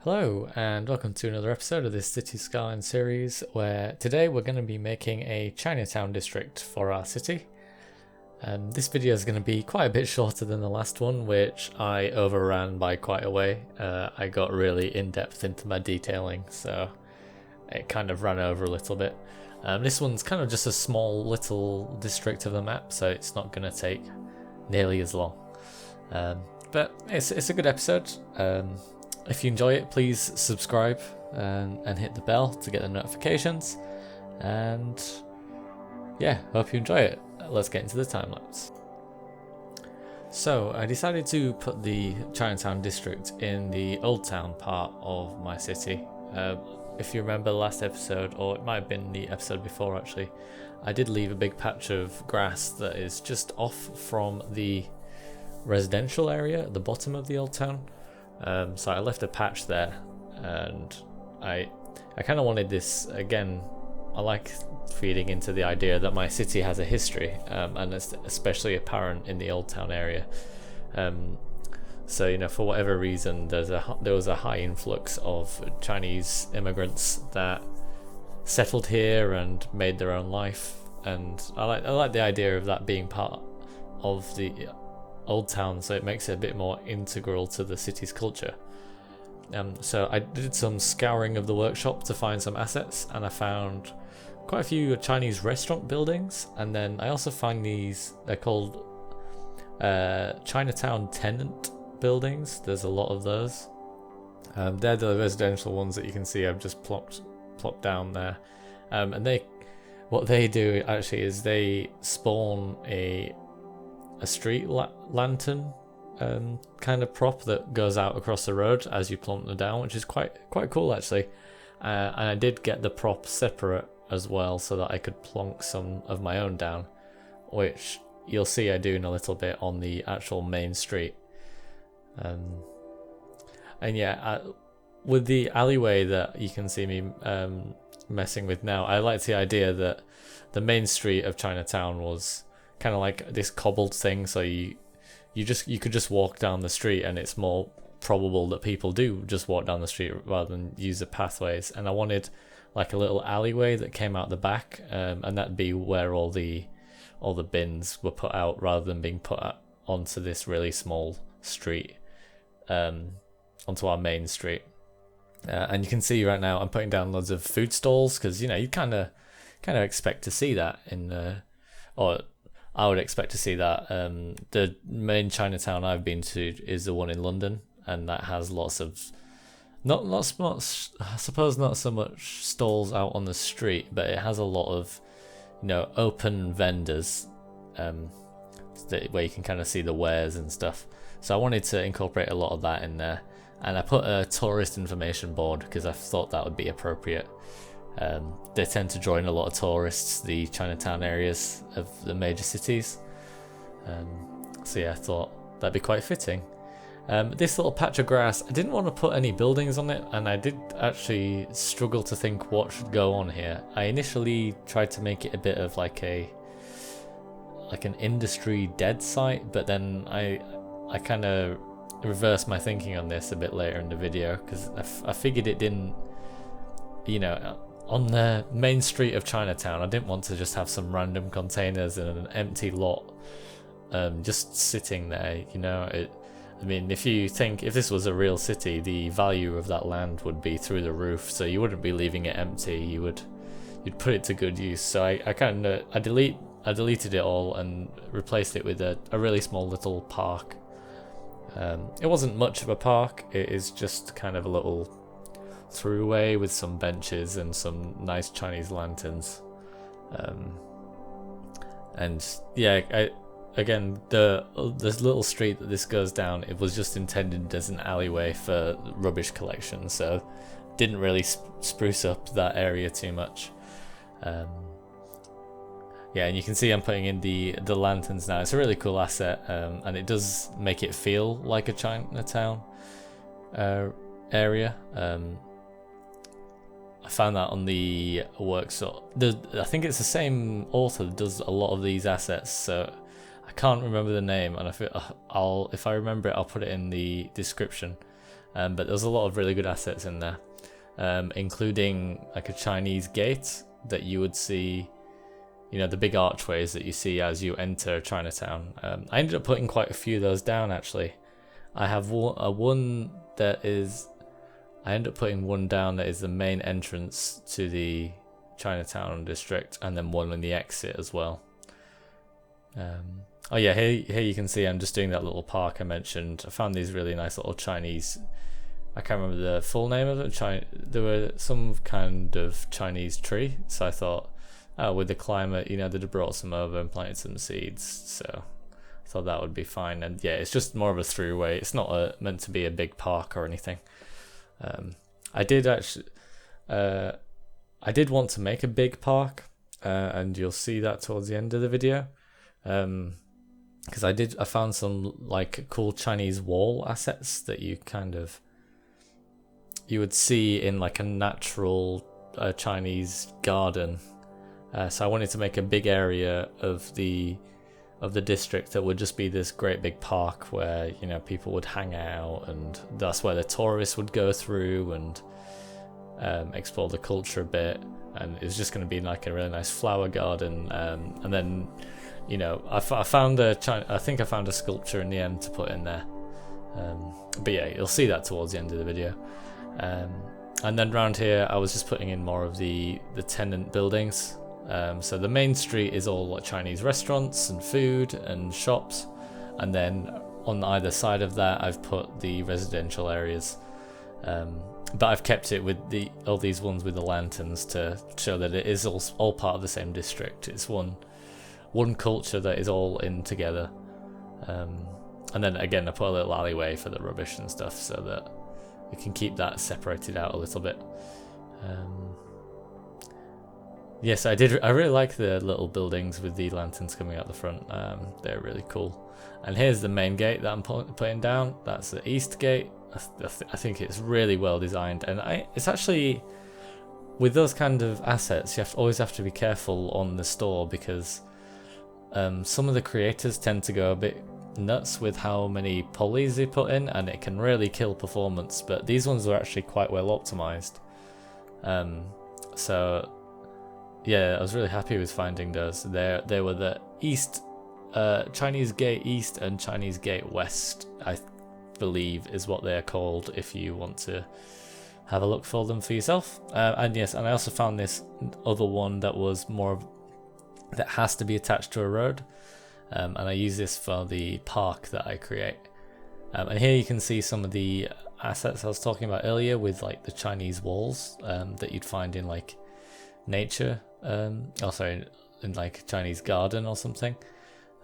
Hello and welcome to another episode of this City Skylines series, where today we're going to be making a Chinatown district for our city. This video is going to be quite a bit shorter than the last one, which I overran by quite a way. I got really in-depth into my detailing, so it kind of ran over a little bit. This one's kind of just a small little district of the map, so it's not going to take nearly as long. But it's a good episode. If you enjoy it, please subscribe and hit the bell to get the notifications. And yeah, hope you enjoy it. Let's get into the time lapse. So I decided to put the Chinatown district in the Old Town part of my city. If you remember the last episode, or it might have been the episode before actually, I did leave a big patch of grass that is just off from the residential area at the bottom of the Old Town. So I left a patch there, and I kind of wanted this again. I like feeding into the idea that my city has a history, and it's especially apparent in the Old Town area. So you know, for whatever reason, there was a high influx of Chinese immigrants that settled here and made their own life, and I like the idea of that being part of the Old Town, so it makes it a bit more integral to the city's culture. So I did some scouring of the workshop to find some assets, and I found quite a few Chinese restaurant buildings, and then I also find these, they're called Chinatown tenant buildings. There's a lot of those. They're the residential ones that you can see I've just plopped down there, and what they do actually is they spawn a street lantern kind of prop that goes out across the road as you plump them down, which is quite cool actually. And I did get the prop separate as well so that I could plonk some of my own down, which you'll see I do in a little bit on the actual main street. And yeah, with the alleyway that you can see me messing with now, I liked the idea that the main street of Chinatown was kind of like this cobbled thing, so you could just walk down the street, and it's more probable that people do just walk down the street rather than use the pathways. And I wanted like a little alleyway that came out the back, and that'd be where all the bins were put out rather than being put out onto this really small street, onto our main street. And you can see right now I'm putting down loads of food stalls, because you know you kind of expect to see that or I would expect to see that. The main Chinatown I've been to is the one in London, and that has lots of not much, I suppose not so much stalls out on the street, but it has a lot of, you know, open vendors, where you can kind of see the wares and stuff. So I wanted to incorporate a lot of that in there, and I put a tourist information board because I thought that would be appropriate. They tend to draw in a lot of tourists, the Chinatown areas of the major cities. So yeah, I thought that'd be quite fitting. This little patch of grass, I didn't want to put any buildings on it, and I did actually struggle to think what should go on here. I initially tried to make it a bit of like an industry dead site, but then I kind of reversed my thinking on this a bit later in the video, because I figured it didn't, you know, on the main street of Chinatown, I didn't want to just have some random containers in an empty lot, just sitting there, you know. I mean, if you think if this was a real city, the value of that land would be through the roof, so you wouldn't be leaving it empty. You'd put it to good use. So I deleted it all and replaced it with a really small little park. It wasn't much of a park. It is just kind of a little throughway with some benches and some nice Chinese lanterns. And yeah, again, this little street that this goes down, it was just intended as an alleyway for rubbish collection, so didn't really spruce up that area too much. Yeah, and you can see I'm putting in the lanterns now. It's a really cool asset, and it does make it feel like a Chinatown area. I found that on the workshop. I think it's the same author that does a lot of these assets, so I can't remember the name, and if I remember it, I'll put it in the description. but there's a lot of really good assets in there, including like a Chinese gate that you would see, you know, the big archways that you see as you enter Chinatown. I ended up putting quite a few of those down actually. I have one that is, I ended up putting one down that is the main entrance to the Chinatown district, and then one on the exit as well. Oh yeah, here you can see I'm just doing that little park I mentioned. I found these really nice little Chinese, I can't remember the full name of it. There were some kind of Chinese tree, so I thought, oh, with the climate, you know, they'd have brought some over and planted some seeds, so I thought that would be fine. And yeah, it's just more of a throughway. It's not meant to be a big park or anything. I did actually, I did want to make a big park, and you'll see that towards the end of the video. Because I found some like cool Chinese wall assets that you would see in like a natural Chinese garden. So I wanted to make a big area of the district that would just be this great big park where, you know, people would hang out, and that's where the tourists would go through and explore the culture a bit. And it's just going to be like a really nice flower garden, and then, you know, I found I think I found a sculpture in the end to put in there. But yeah, you'll see that towards the end of the video. And then around here, I was just putting in more of the tenant buildings. So the main street is all like Chinese restaurants and food and shops, and then on either side of that, I've put the residential areas. But I've kept it with all these ones with the lanterns to show that it is all part of the same district. It's one culture that is all in together. And then again, I put a little alleyway for the rubbish and stuff so that we can keep that separated out a little bit. Yes, I really like the little buildings with the lanterns coming out the front. They're really cool. And here's the main gate that I'm putting down. That's the east gate. I think it's really well designed, and it's actually, with those kind of assets, you always have to be careful on the store, because some of the creators tend to go a bit nuts with how many polys they put in, and it can really kill performance. But these ones are actually quite well optimized. So yeah, I was really happy with finding those. They were the east, Chinese Gate East and Chinese Gate West, I believe is what they're called, if you want to have a look for them for yourself. And yes, and I also found this other one that was that has to be attached to a road, and I use this for the park that I create. And here you can see some of the assets I was talking about earlier, with like the Chinese walls that you'd find in like nature, in like Chinese garden or something.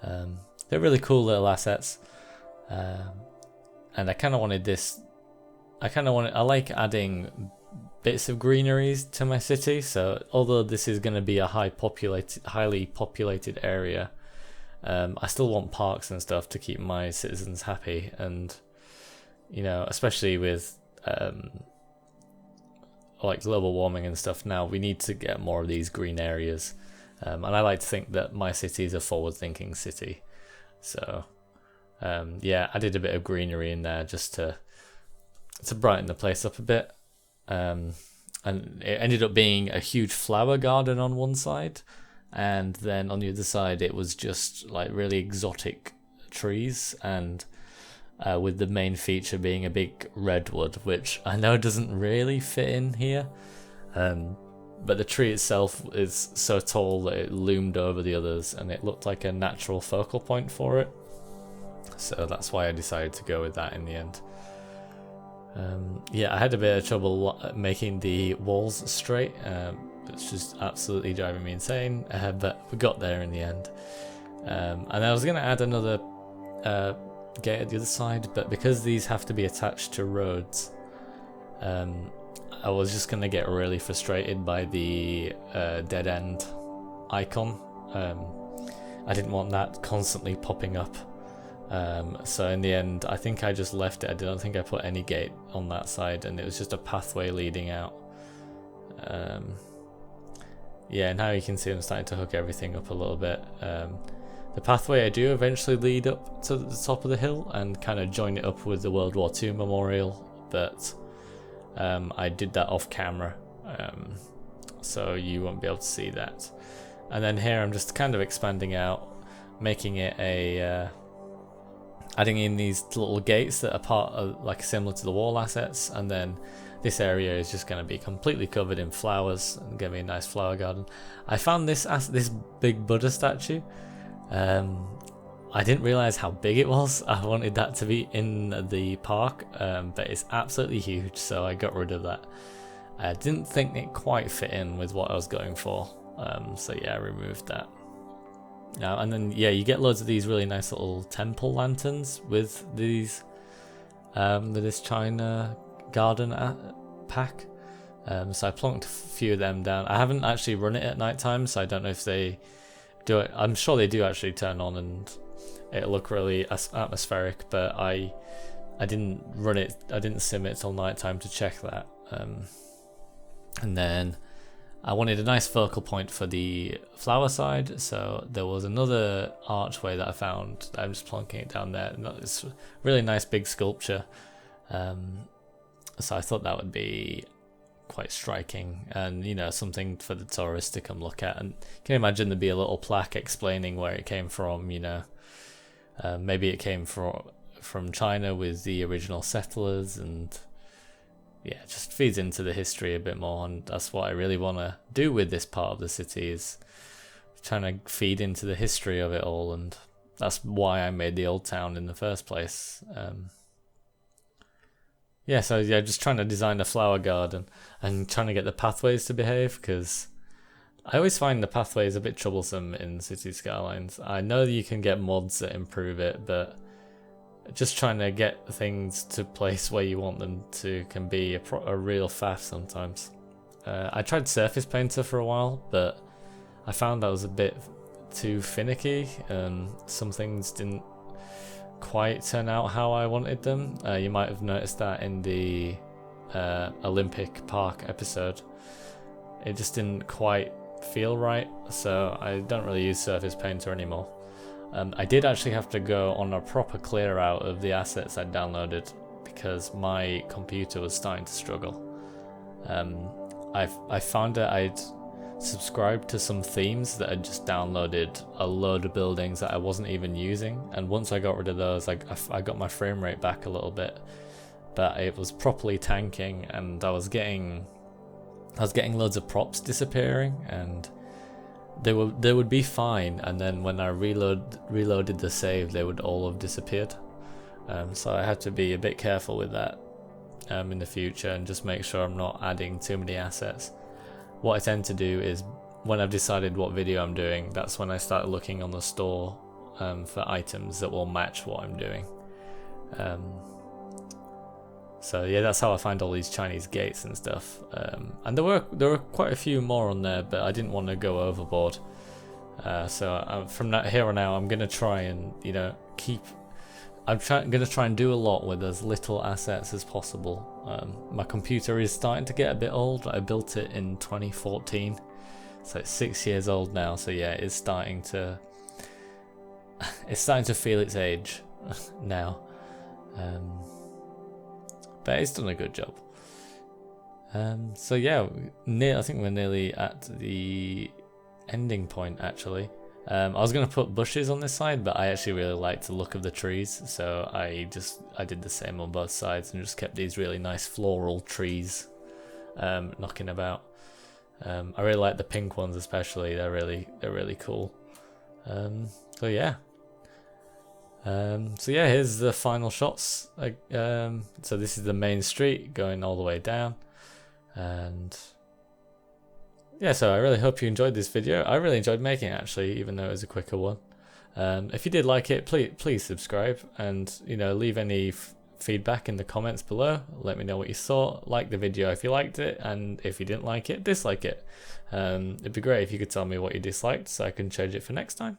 They're really cool little assets. And I kind of wanted this, I like adding bits of greeneries to my city. So although this is going to be a highly populated area, I still want parks and stuff to keep my citizens happy. And, you know, especially with like global warming and stuff now, we need to get more of these green areas. And I like to think that my city is a forward-thinking city. So yeah, I did a bit of greenery in there just to brighten the place up a bit. And it ended up being a huge flower garden on one side, and then on the other side it was just like really exotic trees, and with the main feature being a big redwood, which I know doesn't really fit in here. But the tree itself is so tall that it loomed over the others, and it looked like a natural focal point for it. So that's why I decided to go with that in the end. Yeah, I had a bit of trouble making the walls straight. It's just absolutely driving me insane, but we got there in the end. And I was going to add another gate at the other side, but because these have to be attached to roads, I was just going to get really frustrated by the dead end icon. I didn't want that constantly popping up. So in the end, I think I just left it. I don't think I put any gate on that side, and it was just a pathway leading out. Yeah, now you can see I'm starting to hook everything up a little bit. The pathway I do eventually lead up to the top of the hill and kind of join it up with the World War II memorial but I did that off camera, so you won't be able to see that. And then here I'm just kind of expanding out, making it a adding in these little gates that are part of, like, similar to the wall assets, and then this area is just going to be completely covered in flowers and give me a nice flower garden. I found this big Buddha statue. I didn't realize how big it was. I wanted that to be in the park, but it's absolutely huge, so I got rid of that. I didn't think it quite fit in with what I was going for, so yeah, I removed that. Now, and then yeah, you get loads of these really nice little temple lanterns with these, with this China garden pack. So I plonked a few of them down. I haven't actually run it at night time, so I don't know if they do it. I'm sure they do actually turn on and it'll look really atmospheric, but I didn't run it, I didn't sim it till night time to check that. And then I wanted a nice focal point for the flower side, so there was another archway that I found. I'm just plonking it down there. It's a really nice big sculpture, so I thought that would be quite striking, and you know, something for the tourists to come look at. And you can imagine there'd be a little plaque explaining where it came from. You know, maybe it came from China with the original settlers, and yeah, it just feeds into the history a bit more. And that's what I really want to do with this part of the city, is trying to feed into the history of it all, and that's why I made the old town in the first place. Yeah, so yeah, just trying to design a flower garden and trying to get the pathways to behave, because I always find the pathways a bit troublesome in City Skylines. I know you can get mods that improve it, but just trying to get things to place where you want them to can be a real faff sometimes. I tried Surface Painter for a while, but I found that was a bit too finicky, and some things didn't quite turn out how I wanted them. You might have noticed that in the Olympic Park episode. It just didn't quite feel right, so I don't really use Surface Painter anymore. I did actually have to go on a proper clear out of the assets I downloaded because my computer was starting to struggle. I found that I'd subscribed to some themes that had just downloaded a load of buildings that I wasn't even using, and once I got rid of those, I got my frame rate back a little bit, but it was properly tanking, and I was getting loads of props disappearing, and they would be fine, and then when I reloaded the save, they would all have disappeared. So I had to be a bit careful with that in the future, and just make sure I'm not adding too many assets. What I tend to do is, when I've decided what video I'm doing, that's when I start looking on the store for items that will match what I'm doing. So yeah, that's how I find all these Chinese gates and stuff. And there were quite a few more on there, but I didn't want to go overboard. So from here on out, I'm gonna try and gonna try and do a lot with as little assets as possible. My computer is starting to get a bit old. I built it in 2014, so it's 6 years old now. So yeah, it's starting to feel its age now. But it's done a good job. So yeah, I think we're nearly at the ending point actually. I was going to put bushes on this side, but I actually really liked the look of the trees, so I did the same on both sides and just kept these really nice floral trees knocking about. I really like the pink ones especially. They're really cool. So yeah. Here's the final shots. So this is the main street going all the way down, and yeah, so I really hope you enjoyed this video. I really enjoyed making it actually, even though it was a quicker one. If you did like it, please subscribe, and leave any feedback in the comments below. Let me know what you thought. Like the video if you liked it, and if you didn't like it, dislike it. It'd be great if you could tell me what you disliked so I can change it for next time.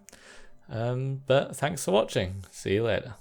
But thanks for watching. See you later.